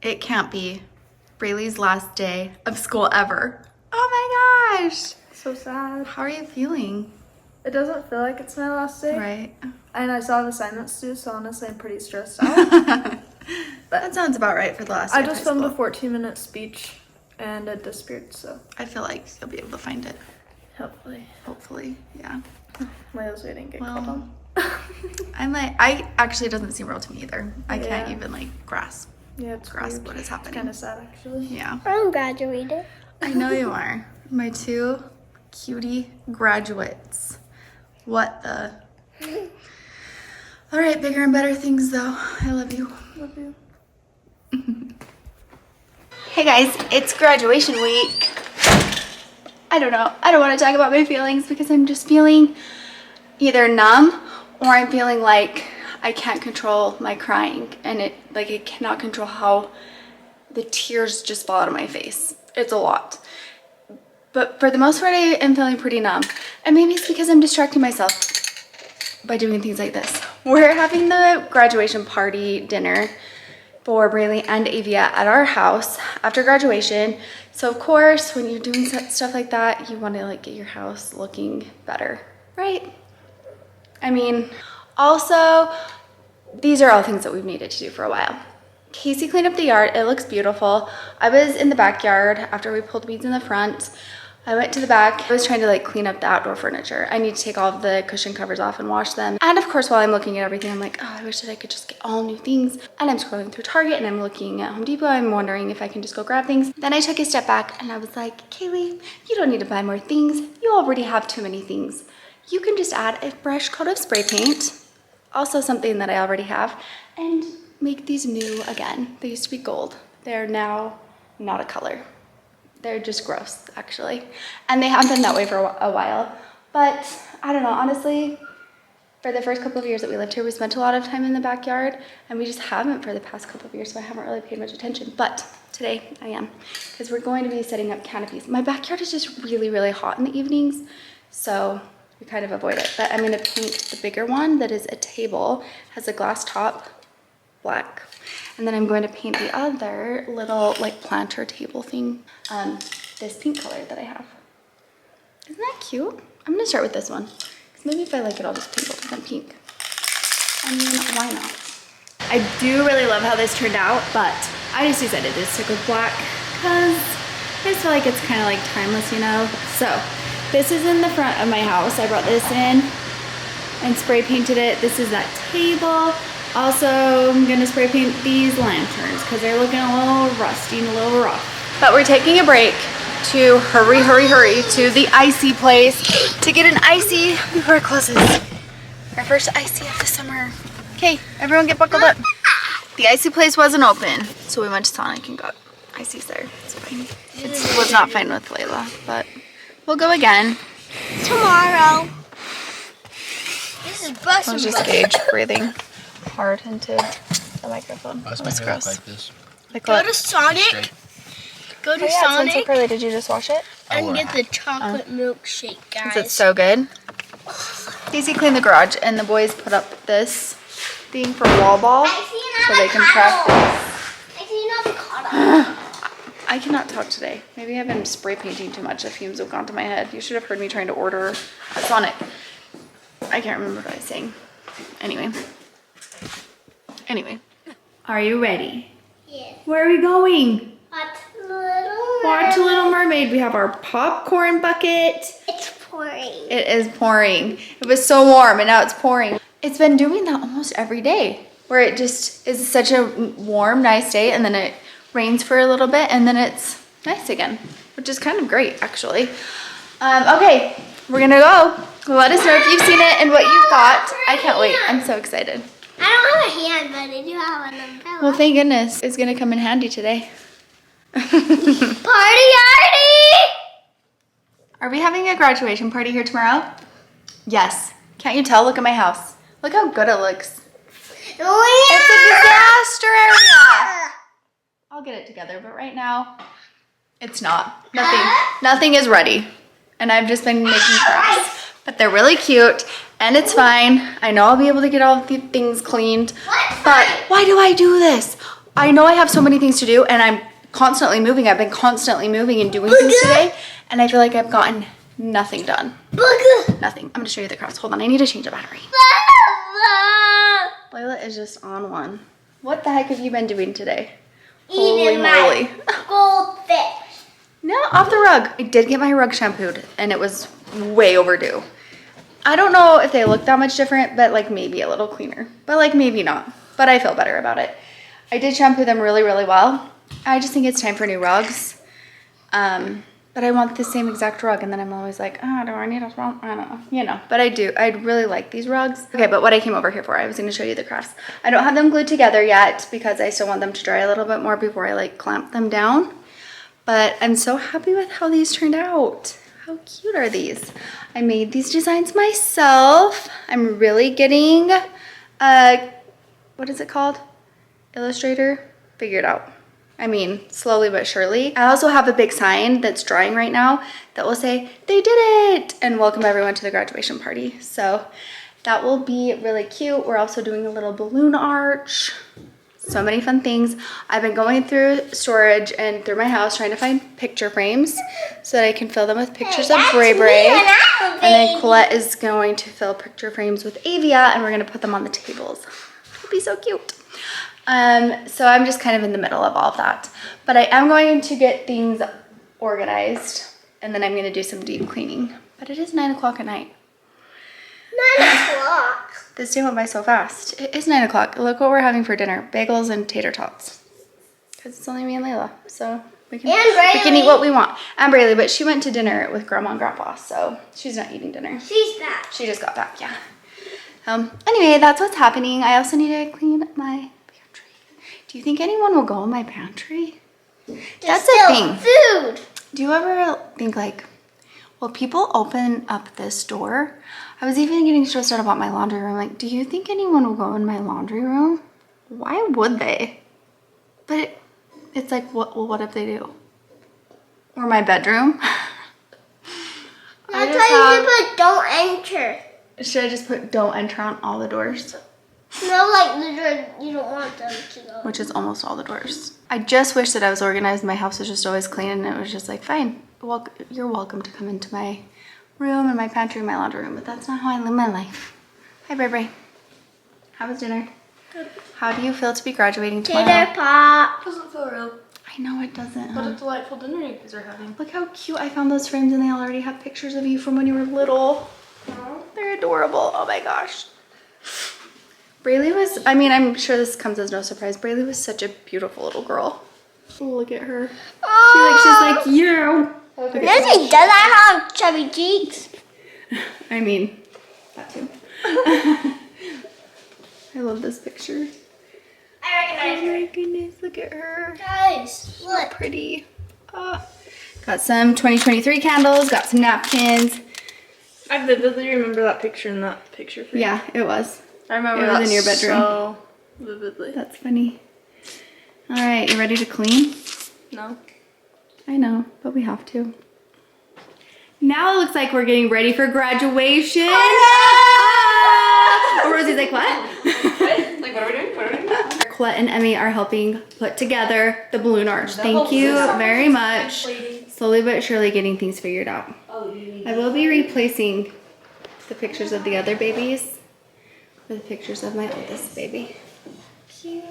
It can't be Braylee's last day of school ever. Oh my gosh. So sad. How are you feeling? It doesn't feel like it's my last day. Right. And I still have assignments to do, so honestly I'm pretty stressed out. But that sounds about right for the last day I of just high filmed a school. 14-minute speech and it disappeared, so I feel like you'll be able to find it. hopefully. Hopefully, yeah. Leo's waiting to get Well, called on. I'm like, I actually, it doesn't seem real to me either. I can't Yeah. even like grasp It's what is It's happening. kind of sad, actually. Yeah. I'm graduating. I know you are. My two cutie graduates. What the? All right, bigger and better things though. I love you. Love you. Hey guys, it's graduation week. I don't know. I don't want to talk about my feelings because I'm just feeling either numb or I'm feeling like I can't control my crying, and I cannot control how the tears just fall out of my face. It's a lot. But for the most part, I am feeling pretty numb. And maybe it's because I'm distracting myself by doing things like this. We're having the graduation party dinner for Braylee and Avia at our house after graduation. So of course, when you're doing stuff like that, you want to like get your house looking better, right? I mean, also, these are all things that we've needed to do for a while. Casey cleaned up the yard. It looks beautiful. I was in the backyard after we pulled weeds in the front. I went to the back. I was trying to like clean up the outdoor furniture. I need to take all of the cushion covers off and wash them. And of course, while I'm looking at everything, I'm like, oh, I wish that I could just get all new things. And I'm scrolling through Target and I'm looking at Home Depot. I'm wondering if I can just go grab things. Then I took a step back and I was like, Kaylee, you don't need to buy more things. You already have too many things. You can just add a fresh coat of spray paint, also something that I already have, and make these new again. They used to be gold. They're now not a color. They're just gross, actually. And they have been that way for a while. But I don't know, honestly, for the first couple of years that we lived here, we spent a lot of time in the backyard, and we just haven't for the past couple of years, so I haven't really paid much attention. But today I am, because we're going to be setting up canopies. My backyard is just really, really hot in the evenings, so we kind of avoid it. But I'm gonna paint the bigger one that is a table, has a glass top, black. And then I'm going to paint the other little like planter table thing, this pink color that I have. Isn't that cute? I'm gonna start with this one. Because maybe if I like it, I'll just paint both of them pink. I mean, why not? I do really love how this turned out, but I just decided to stick with black because I just feel like it's kind of like timeless, you know? So this is in the front of my house. I brought this in and spray painted it. This is that table. Also, I'm gonna spray paint these lanterns because they're looking a little rusty and a little rough. But we're taking a break to hurry to the icy place to get an icy before it closes. Our first icy of the summer. Okay, everyone get buckled up. The icy place wasn't open, so we went to Sonic and got ices there. It's fine. It was not fine with Layla, but we'll go again. Tomorrow. This is bus. Let's just gauge breathing hard into the microphone. Why does That was my hair look gross. like this? Like Go what? to Sonic. Straight. Go to Oh yeah, it's been so Sonic curly. Did you just wash it? I wore and a get the hat. chocolate milkshake, guys. Is it so good? Casey cleaned the garage and the boys put up this thing for wall ball so they can practice. I see an avocado. I cannot talk today. Maybe I've been spray painting too much. The fumes have gone to my head. You should have heard me trying to order a Sonic. I can't remember what I was saying. Anyway. Are you ready? Yes. Where are we going? Watch Little Mermaid. We have our popcorn bucket. It's pouring. It is pouring. It was so warm and now it's pouring. It's been doing that almost every day where it just is such a warm, nice day and then it rains for a little bit and then it's nice again, which is kind of great actually. Okay, we're gonna go. Let us know if you've seen it and what you thought. I can't wait. I'm so excited. I don't have a hand, but I do have an umbrella. Well, thank goodness. It's gonna come in handy today. Party! Are we having a graduation party here tomorrow? Yes. Can't you tell? Look at my house. Look how good it looks. Oh, It's a disaster area. I'll get it together, but right now, it's not. Nothing is ready. And I've just been making crafts. But they're really cute, and it's fine. I know I'll be able to get all the things cleaned. But why do I do this? I know I have so many things to do and I'm constantly moving. I've been constantly moving and doing things today and I feel like I've gotten nothing done. Nothing. I'm gonna show you the crafts. Hold on, I need to change the battery. Layla is just on one. What the heck have you been doing today? Holy moly. Goldfish. No, off the rug. I did get my rug shampooed and it was way overdue. I don't know if they look that much different, but like maybe a little cleaner, but like maybe not, but I feel better about it. I did shampoo them really, really well. I just think it's time for new rugs. But I want the same exact rug and then I'm always like, oh, do I need a rug? I don't know, you know, but I do. I really like these rugs. Okay, but what I came over here for, I was gonna show you the crafts. I don't have them glued together yet because I still want them to dry a little bit more before I like clamp them down. But I'm so happy with how these turned out. How cute are these? I made these designs myself. I'm really getting, what is it called? Illustrator? Figured out. I mean, slowly but surely. I also have a big sign that's drying right now that will say, they did it, and welcome everyone to the graduation party. So that will be really cute. We're also doing a little balloon arch. So many fun things. I've been going through storage and through my house trying to find picture frames so that I can fill them with pictures of Brai. And then Colette is going to fill picture frames with Avia and we're gonna put them on the tables. It'll be so cute. So I'm just kind of in the middle of all of that. But I am going to get things organized and then I'm gonna do some deep cleaning. But it is 9 o'clock at night. 9 o'clock. This day went by so fast. It is 9 o'clock. Look what we're having for dinner. Bagels and tater tots. Because it's only me and Layla. So we can eat what we want. And Braylee, but she went to dinner with Grandma and Grandpa. So she's not eating dinner. She's back. She just got back, yeah. Anyway, that's what's happening. I also need to clean my pantry. Do you think anyone will go in my pantry? That's the thing. Food. Do you ever think like, will people open up this door? I was even getting stressed out about my laundry room. Like, do you think anyone will go in my laundry room? Why would they? But it's like, what if they do? Or my bedroom? That's why you put don't enter. Should I just put don't enter on all the doors? No, like the door you don't want them to go. Which is almost all the doors. I just wish that I was organized. My house was just always clean and it was just like, fine, well, you're welcome to come into my room and my pantry and my laundry room, but that's not how I live my life. Hi, Brai. How was dinner? Good. How do you feel to be graduating tomorrow? Tater pop. Doesn't feel real. I know it doesn't. What a delightful dinner you guys are having. Look how cute. I found those frames and they already have pictures of you from when you were little. Aww. They're adorable. Oh my gosh. Braylee was, I mean, I'm sure this comes as no surprise. Braylee was such a beautiful little girl. Oh, look at her. She's like you. Okay. Nancy does that have chubby cheeks. I mean, that too. I love this picture. I recognize Oh my goodness, look at her. Guys, So look. pretty. Oh. Got some 2023 candles, got some napkins. I vividly remember that picture in that picture frame. Yeah, it was. I remember It was that in your bedroom. so vividly. That's funny. All right, you ready to clean? No. I know, but we have to. Now it looks like we're getting ready for graduation. Oh, Rosie's like, what? Like, what are we doing? What are we doing? Colette and Emmy are helping put together the balloon arch. Thank you very much. Slowly but surely getting things figured out. I will be replacing the pictures of the other babies with pictures of my oldest baby. Cute.